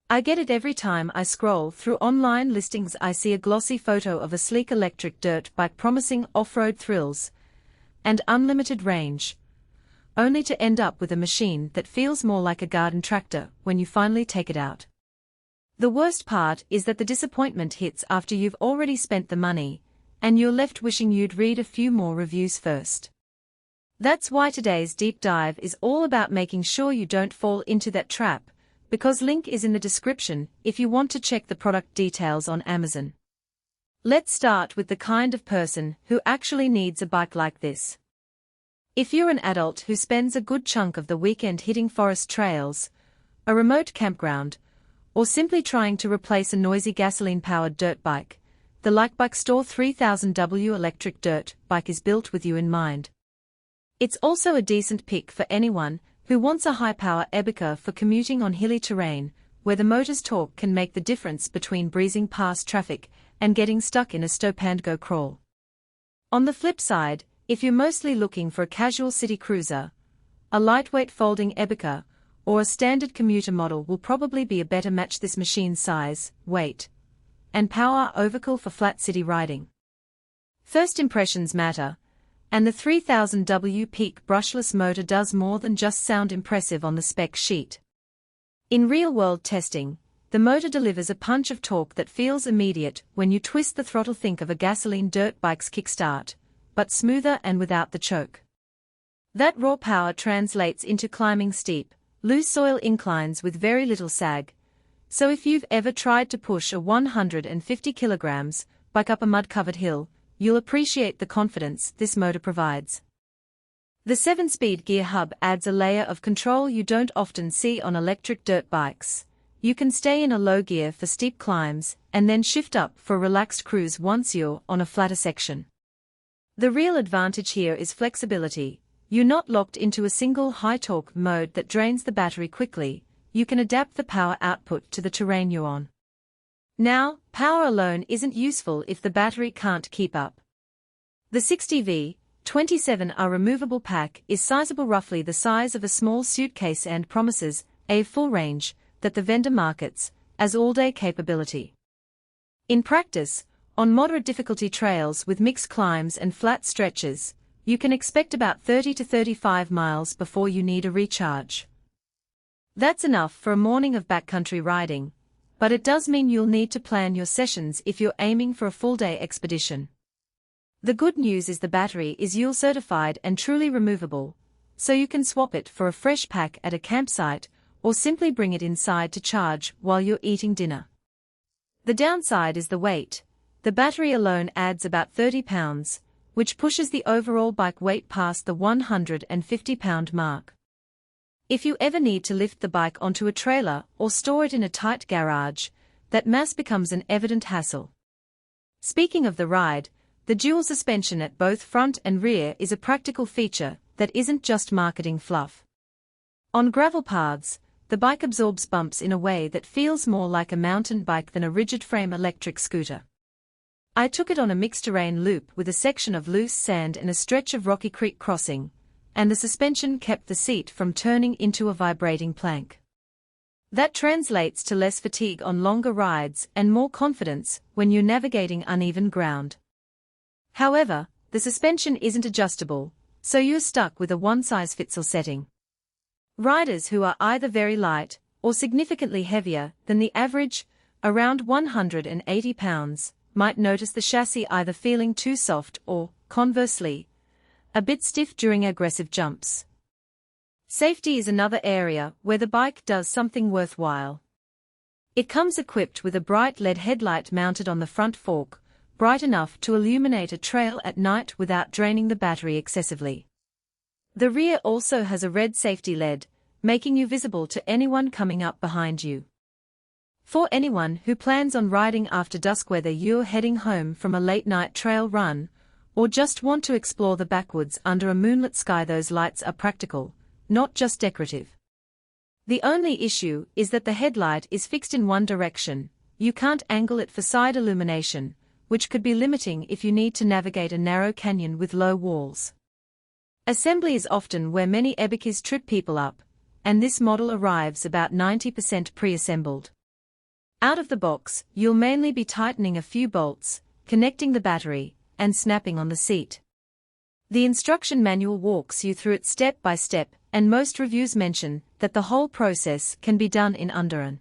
I get it every time I scroll through online listings. I see a glossy photo of a sleek electric dirt bike promising off-road thrills and unlimited range, only to end up with a machine that feels more like a garden tractor when you finally take it out. The worst part is that the disappointment hits after you've already spent the money, and you're left wishing you'd read a few more reviews first. That's why today's deep dive is all about making sure you don't fall into that trap, because link is in the description if you want to check the product details on Amazon. Let's start with the kind of person who actually needs a bike like this. If you're an adult who spends a good chunk of the weekend hitting forest trails, a remote campground, or simply trying to replace a noisy gasoline-powered dirt bike, the Bike Store 3000W electric dirt bike is built with you in mind. It's also a decent pick for anyone who wants a high-power Ebike for commuting on hilly terrain, where the motor's torque can make the difference between breezing past traffic and getting stuck in a stop-and-go crawl. On the flip side, if you're mostly looking for a casual city cruiser, a lightweight folding Ebike or a standard commuter model will probably be a better match. This machine's size, weight, and power are overkill for flat city riding. First impressions matter, and the 3000W peak brushless motor does more than just sound impressive on the spec sheet. In real-world testing, the motor delivers a punch of torque that feels immediate when you twist the throttle. Think of a gasoline dirt bike's kickstart, but smoother and without the choke. That raw power translates into climbing steep, loose soil inclines with very little sag, so if you've ever tried to push a 150 kilograms bike up a mud-covered hill, you'll appreciate the confidence this motor provides. The 7-speed gear hub adds a layer of control you don't often see on electric dirt bikes. You can stay in a low gear for steep climbs and then shift up for a relaxed cruise once you're on a flatter section. The real advantage here is flexibility. You're not locked into a single high-torque mode that drains the battery quickly. You can adapt the power output to the terrain you're on. Now, power alone isn't useful if the battery can't keep up. The 60V 27AH removable pack is sizable, roughly the size of a small suitcase, and promises a full range that the vendor markets as all-day capability. In practice, on moderate difficulty trails with mixed climbs and flat stretches, you can expect about 30 to 35 miles before you need a recharge. That's enough for a morning of backcountry riding, but it does mean you'll need to plan your sessions if you're aiming for a full-day expedition. The good news is the battery is UL certified and truly removable, so you can swap it for a fresh pack at a campsite or simply bring it inside to charge while you're eating dinner. The downside is the weight. The battery alone adds about 30 pounds, which pushes the overall bike weight past the 150-pound mark. If you ever need to lift the bike onto a trailer or store it in a tight garage, that mass becomes an evident hassle. Speaking of the ride, the dual suspension at both front and rear is a practical feature that isn't just marketing fluff. On gravel paths, the bike absorbs bumps in a way that feels more like a mountain bike than a rigid-frame electric scooter. I took it on a mixed-terrain loop with a section of loose sand and a stretch of rocky creek crossing, and the suspension kept the seat from turning into a vibrating plank. That translates to less fatigue on longer rides and more confidence when you're navigating uneven ground. However, the suspension isn't adjustable, so you're stuck with a one-size-fits-all setting. Riders who are either very light or significantly heavier than the average, around 180 pounds, might notice the chassis either feeling too soft or, conversely, a bit stiff during aggressive jumps. Safety is another area where the bike does something worthwhile. It comes equipped with a bright LED headlight mounted on the front fork, bright enough to illuminate a trail at night without draining the battery excessively. The rear also has a red safety LED, making you visible to anyone coming up behind you. For anyone who plans on riding after dusk, whether you're heading home from a late-night trail run or just want to explore the backwoods under a moonlit sky, those lights are practical, not just decorative. The only issue is that the headlight is fixed in one direction. You can't angle it for side illumination, which could be limiting if you need to navigate a narrow canyon with low walls. Assembly is often where many Ebikes trip people up, and this model arrives about 90% pre-assembled. Out of the box, you'll mainly be tightening a few bolts, connecting the battery, and snapping on the seat. The instruction manual walks you through it step by step, and most reviews mention that the whole process can be done in under an